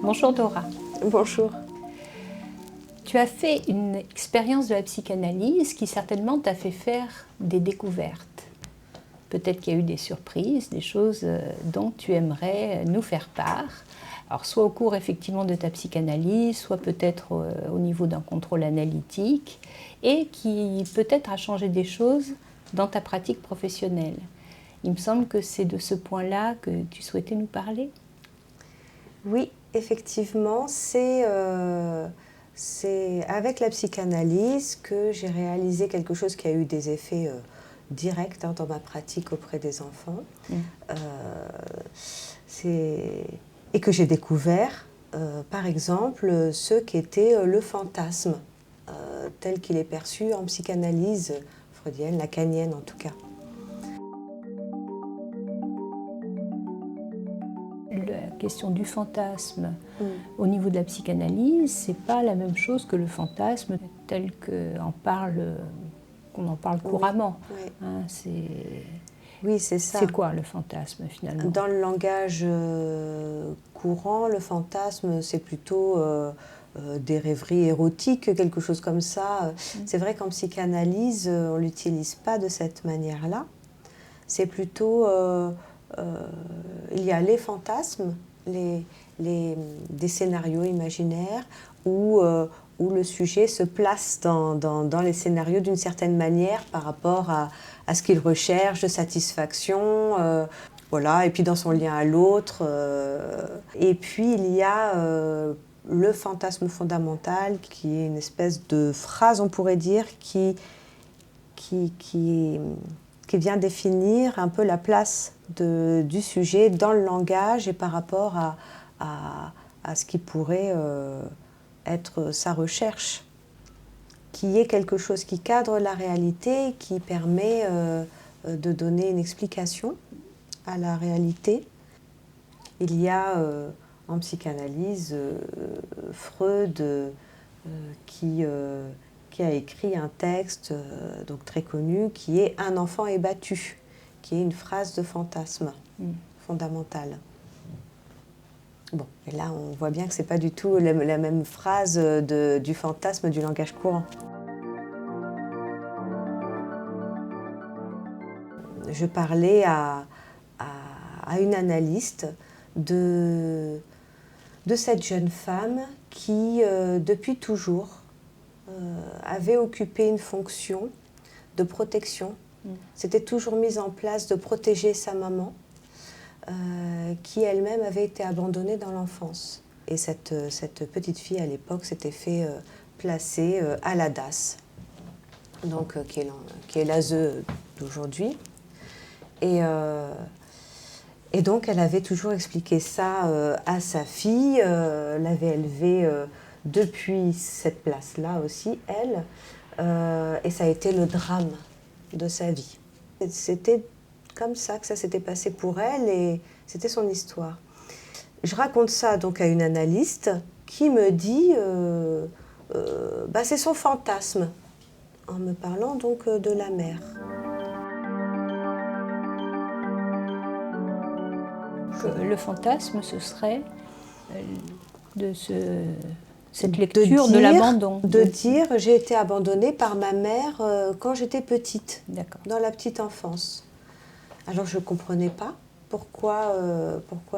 Bonjour Dora. Bonjour. Tu as fait une expérience de la psychanalyse qui certainement t'a fait faire des découvertes. Peut-être qu'il y a eu des surprises, des choses dont tu aimerais nous faire part. Alors soit au cours effectivement de ta psychanalyse, soit peut-être au niveau d'un contrôle analytique, et qui peut-être a changé des choses dans ta pratique professionnelle. Il me semble que c'est de ce point-là que tu souhaitais nous parler. Oui, effectivement, c'est avec la psychanalyse que j'ai réalisé quelque chose qui a eu des effets directs dans ma pratique auprès des enfants. Et que j'ai découvert, par exemple, ce qu'était le fantasme, tel qu'il est perçu en psychanalyse freudienne, lacanienne en tout cas. La question du fantasme au niveau de la psychanalyse, c'est pas la même chose que le fantasme tel qu'on en parle couramment. Oui. Hein, Oui, c'est ça. C'est quoi le fantasme finalement? Dans le langage courant, le fantasme, c'est plutôt des rêveries érotiques, quelque chose comme ça. C'est vrai qu'en psychanalyse, on ne l'utilise pas de cette manière-là. C'est plutôt... il y a les fantasmes, des scénarios imaginaires où le sujet se place dans les scénarios d'une certaine manière par rapport à ce qu'il recherche, de satisfaction, voilà, et puis dans son lien à l'autre. Et puis il y a le fantasme fondamental qui est une espèce de phrase, on pourrait dire, qui vient définir un peu la place du sujet dans le langage et par rapport à ce qui pourrait être sa recherche, qui est quelque chose qui cadre la réalité, qui permet de donner une explication à la réalité. Il y a en psychanalyse Freud qui a écrit un texte donc très connu qui est « Un enfant est battu », qui est une phrase de fantasme fondamentale. Bon, et là on voit bien que ce n'est pas du tout la même phrase du fantasme du langage courant. Je parlais à une analyste de cette jeune femme qui, depuis toujours, avait occupé une fonction de protection. C'était toujours mise en place de protéger sa maman, qui elle-même avait été abandonnée dans l'enfance. Et cette petite fille, à l'époque, s'était fait placer à la DAS, donc, qui est l'ASE d'aujourd'hui. Et donc, elle avait toujours expliqué ça à sa fille, l'avait élevée depuis cette place-là aussi, elle. Et ça a été le drame de sa vie. C'était comme ça que ça s'était passé pour elle et c'était son histoire. Je raconte ça donc à une analyste qui me dit c'est son fantasme, en me parlant donc de la mère. Le fantasme, ce serait cette lecture de l'abandon. De dire, j'ai été abandonnée par ma mère quand j'étais petite, dans la petite enfance. Alors je ne comprenais pas pourquoi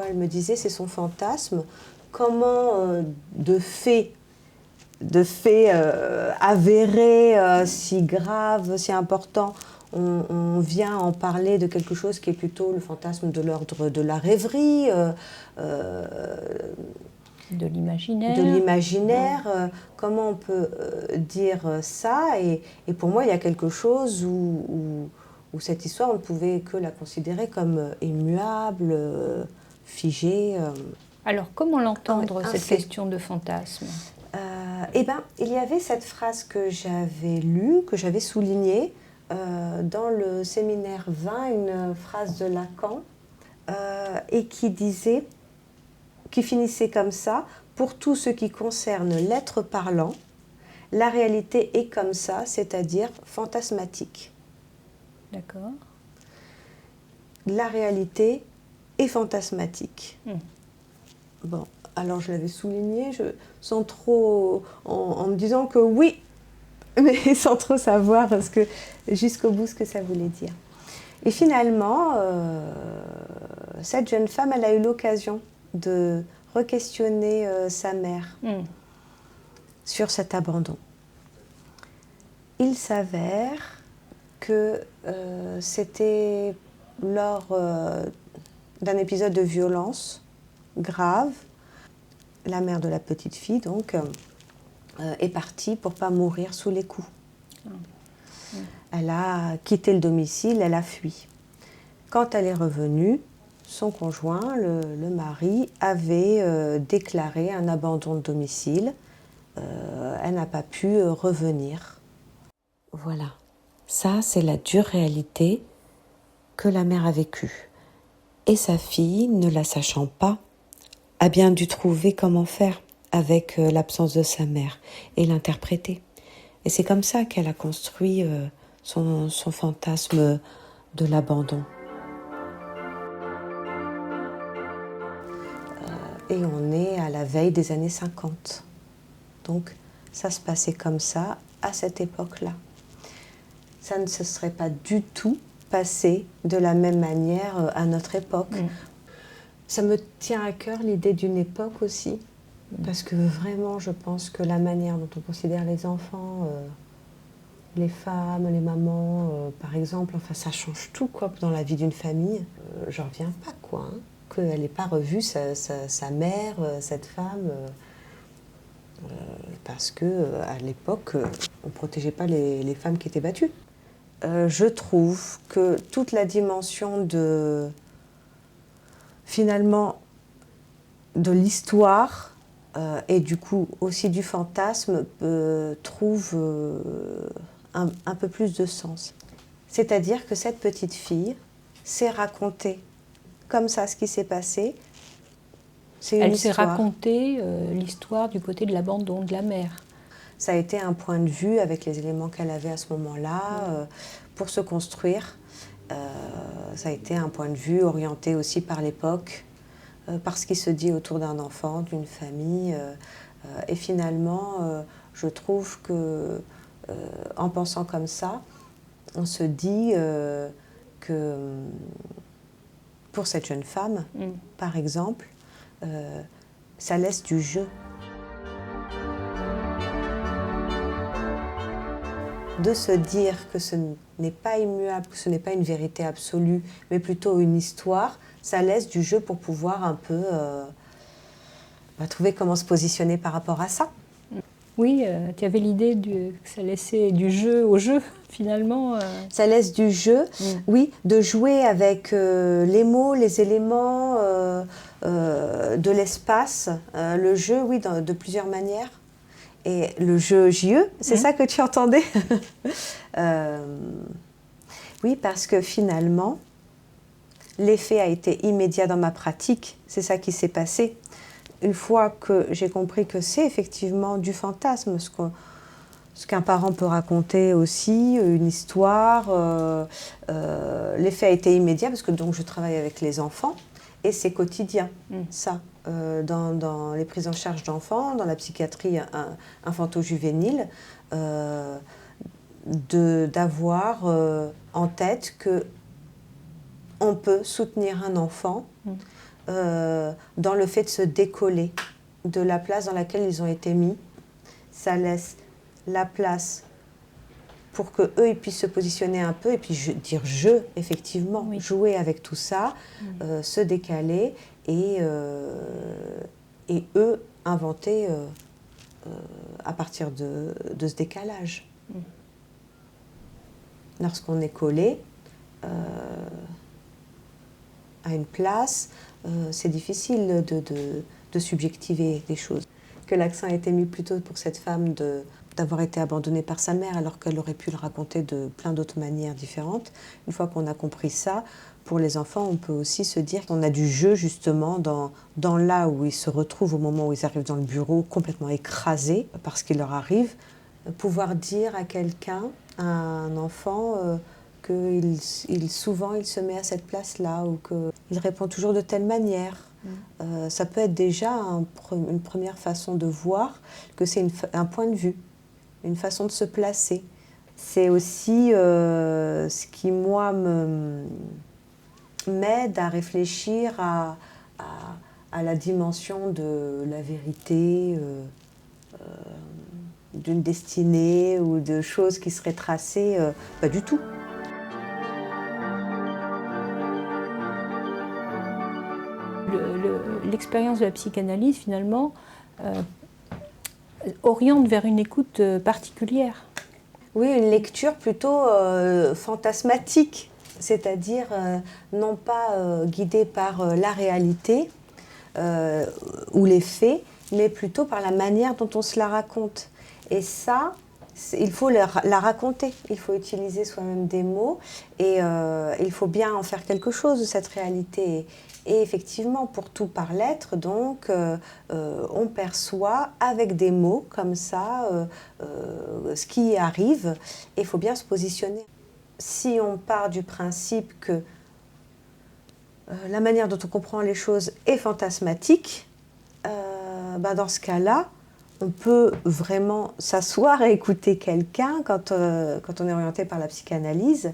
elle me disait c'est son fantasme, comment de faits avérés, si graves, si importants, on vient en parler de quelque chose qui est plutôt le fantasme de l'ordre de la rêverie, de l'imaginaire. De l'imaginaire, comment on peut dire ça et pour moi, il y a quelque chose où cette histoire, on ne pouvait que la considérer comme immuable, figée. Alors, comment l'entendre, cette question de fantasme? Il y avait cette phrase que j'avais lue, que j'avais soulignée dans le séminaire 20, une phrase de Lacan, et qui disait, qui finissait comme ça: pour tout ce qui concerne l'être parlant, la réalité est comme ça, c'est-à-dire fantasmatique. D'accord. La réalité est fantasmatique. Bon, Alors je l'avais souligné, sans trop, en me disant que oui, mais sans trop savoir jusqu'au bout ce que ça voulait dire. Et finalement, cette jeune femme, elle a eu l'occasion de re-questionner sa mère sur cet abandon. Il s'avère que c'était lors d'un épisode de violence grave. La mère de la petite fille, donc, est partie pour ne pas mourir sous les coups. Elle a quitté le domicile, elle a fui. Quand elle est revenue, son conjoint, le mari, avait déclaré un abandon de domicile. Elle n'a pas pu revenir. Voilà, ça c'est la dure réalité que la mère a vécue. Et sa fille, ne la sachant pas, a bien dû trouver comment faire avec l'absence de sa mère et l'interpréter. Et c'est comme ça qu'elle a construit son fantasme de l'abandon. Et on est à la veille des années 50. Donc ça se passait comme ça à cette époque-là. Ça ne se serait pas du tout passé de la même manière à notre époque. Ça me tient à cœur l'idée d'une époque aussi, parce que vraiment je pense que la manière dont on considère les enfants, les femmes, les mamans, par exemple, enfin ça change tout quoi, dans la vie d'une famille. J'en reviens pas quoi, hein, qu'elle n'ait pas revu sa mère, cette femme, parce que à l'époque on protégeait pas les femmes qui étaient battues. Je trouve que toute la dimension finalement de l'histoire et du coup aussi du fantasme trouve un peu plus de sens. C'est-à-dire que cette petite fille s'est racontée comme ça ce qui s'est passé. C'est une histoire. Elle s'est racontée l'histoire du côté de l'abandon de la mère. Ça a été un point de vue avec les éléments qu'elle avait à ce moment-là pour se construire. Ça a été un point de vue orienté aussi par l'époque, par ce qui se dit autour d'un enfant, d'une famille. Et finalement, je trouve que en pensant comme ça, on se dit que pour cette jeune femme, par exemple, ça laisse du jeu. De se dire que ce n'est pas immuable, que ce n'est pas une vérité absolue, mais plutôt une histoire, ça laisse du jeu pour pouvoir un peu trouver comment se positionner par rapport à ça. Oui, tu avais l'idée que ça laissait du jeu au jeu, finalement. Ça laisse du jeu, oui, de jouer avec les mots, les éléments de l'espace, le jeu, oui, de plusieurs manières. Et le jeu JE, c'est ça que tu entendais? Oui, parce que finalement, l'effet a été immédiat dans ma pratique. C'est ça qui s'est passé. Une fois que j'ai compris que c'est effectivement du fantasme, ce qu'un parent peut raconter aussi, une histoire, l'effet a été immédiat parce que donc je travaille avec les enfants et c'est quotidien, ça. Dans les prises en charge d'enfants, dans la psychiatrie infanto-juvénile, d'avoir en tête qu'on peut soutenir un enfant dans le fait de se décoller de la place dans laquelle ils ont été mis. Ça laisse la place pour qu'eux ils puissent se positionner un peu et puis dire je, effectivement, jouer avec tout ça, se décaler et eux inventer à partir de ce décalage. Lorsqu'on est collé à une place, c'est difficile de subjectiver des choses. Que l'accent a été mis plutôt pour cette femme d'avoir été abandonnée par sa mère alors qu'elle aurait pu le raconter de plein d'autres manières différentes. Une fois qu'on a compris ça, pour les enfants, on peut aussi se dire qu'on a du jeu justement dans là où ils se retrouvent au moment où ils arrivent dans le bureau complètement écrasés par ce qui leur arrive. Pouvoir dire à quelqu'un, à un enfant, souvent il se met à cette place-là ou qu'il répond toujours de telle manière. ça peut être déjà une première façon de voir que c'est un point de vue, une façon de se placer. C'est aussi ce qui, moi, m'aide à réfléchir à la dimension de la vérité, d'une destinée ou de choses qui seraient tracées, pas du tout. L'expérience de la psychanalyse, finalement, oriente vers une écoute particulière. Oui, une lecture plutôt fantasmatique, c'est-à-dire non pas guidée par la réalité ou les faits, mais plutôt par la manière dont on se la raconte. Et ça, il faut la raconter, il faut utiliser soi-même des mots et il faut bien en faire quelque chose de cette réalité. Et effectivement, pour tout par l'être, donc, on perçoit avec des mots comme ça ce qui arrive et il faut bien se positionner. Si on part du principe que la manière dont on comprend les choses est fantasmatique, dans ce cas-là, on peut vraiment s'asseoir et écouter quelqu'un quand on est orienté par la psychanalyse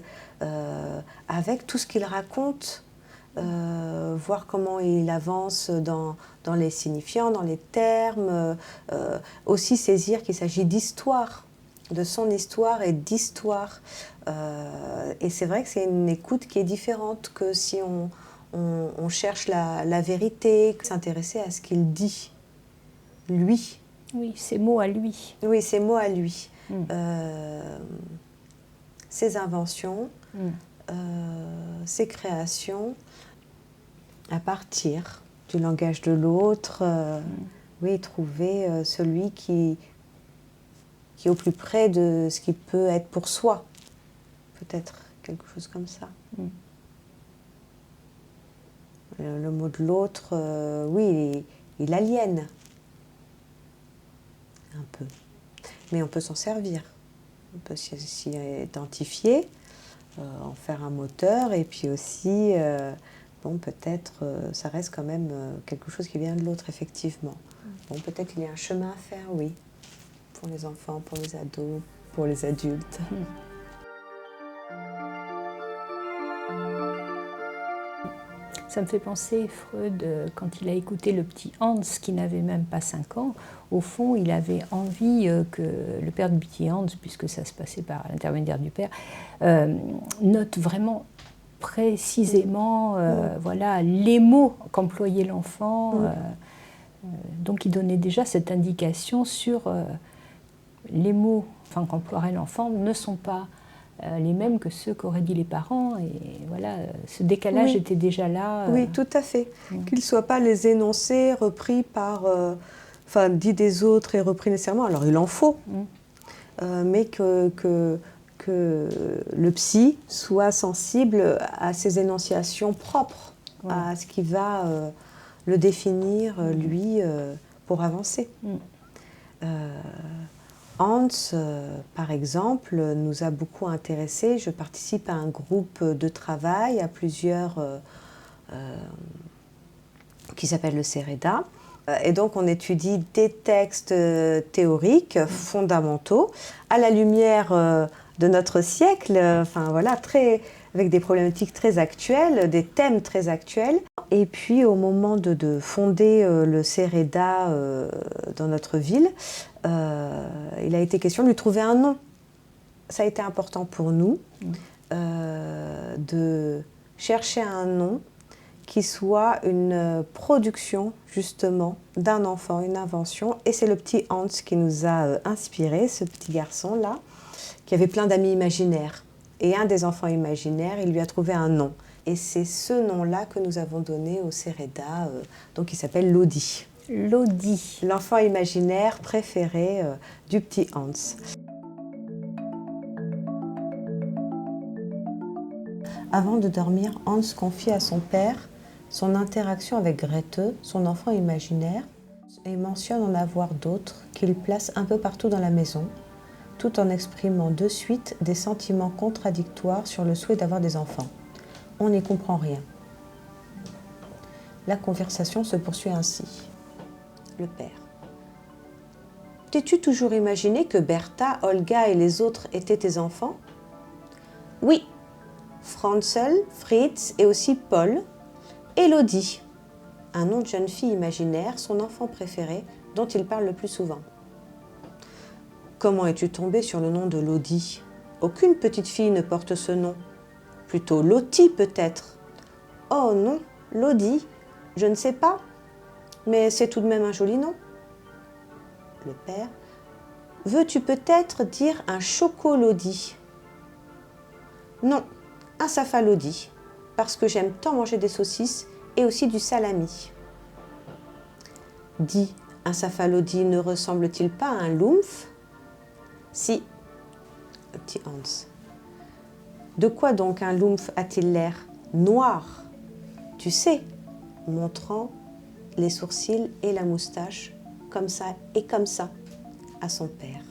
avec tout ce qu'il raconte. Voir comment il avance dans les signifiants, dans les termes, aussi saisir qu'il s'agit d'histoire, de son histoire et d'histoire. Et c'est vrai que c'est une écoute qui est différente que si on cherche la vérité, s'intéresser à ce qu'il dit, lui. Oui, ses mots à lui. Oui, ses mots à lui. Ses inventions, ses créations, à partir du langage de l'autre, oui, trouver celui qui est au plus près de ce qui peut être pour soi. Peut-être quelque chose comme ça. Le mot de l'autre, oui, il aliène un peu. Mais on peut s'en servir. On peut s'y identifier, en faire un moteur, et puis aussi, bon, peut-être, ça reste quand même quelque chose qui vient de l'autre, effectivement. Bon, peut-être qu'il y a un chemin à faire, oui, pour les enfants, pour les ados, pour les adultes. Ça me fait penser, Freud, quand il a écouté le petit Hans, qui n'avait même pas 5 ans, au fond, il avait envie que le père du petit Hans, puisque ça se passait par l'intermédiaire du père, note vraiment précisément voilà, les mots qu'employait l'enfant. Donc il donnait déjà cette indication sur les mots qu'emploierait l'enfant ne sont pas les mêmes que ceux qu'auraient dit les parents. Et voilà, ce décalage était déjà là. Oui, tout à fait. Qu'ils ne soient pas les énoncés repris par... dit des autres et repris nécessairement. Alors il en faut. Mais que le psy soit sensible à ses énonciations propres, à ce qui va le définir, lui, pour avancer. Hans, par exemple, nous a beaucoup intéressés. Je participe à un groupe de travail, à plusieurs, qui s'appelle le CEREDA. Et donc on étudie des textes théoriques fondamentaux à la lumière de notre siècle, avec des problématiques très actuelles, des thèmes très actuels. Et puis au moment de fonder le CEREDA dans notre ville, il a été question de lui trouver un nom. Ça a été important pour nous de chercher un nom qui soit une production justement d'un enfant, une invention. Et c'est le petit Hans qui nous a inspiré, ce petit garçon-là, qui avait plein d'amis imaginaires. Et un des enfants imaginaires, il lui a trouvé un nom. Et c'est ce nom-là que nous avons donné au CEREDA, donc il s'appelle Lodi. Lodi. L'enfant imaginaire préféré du petit Hans. Avant de dormir, Hans confie à son père son interaction avec Grete, son enfant imaginaire, et mentionne en avoir d'autres qu'il place un peu partout dans la maison, tout en exprimant de suite des sentiments contradictoires sur le souhait d'avoir des enfants. On n'y comprend rien. La conversation se poursuit ainsi. Le père. T'es-tu toujours imaginé que Bertha, Olga et les autres étaient tes enfants? Oui. Franzel, Fritz et aussi Paul. Élodie, un nom de jeune fille imaginaire, son enfant préféré, dont il parle le plus souvent. Comment es-tu tombée sur le nom de Lodi? Aucune petite fille ne porte ce nom. Plutôt Lottie peut-être. Oh non, Lodi, je ne sais pas, mais c'est tout de même un joli nom. Le père. Veux-tu peut-être dire un chocolodi? Non, un safalodi, parce que j'aime tant manger des saucisses et aussi du salami. Dis, un safalodi ne ressemble-t-il pas à un lumpf? Si, le petit Hans. De quoi donc un lumpf a-t-il l'air? Noir. Tu sais, montrant les sourcils et la moustache, comme ça et comme ça, à son père.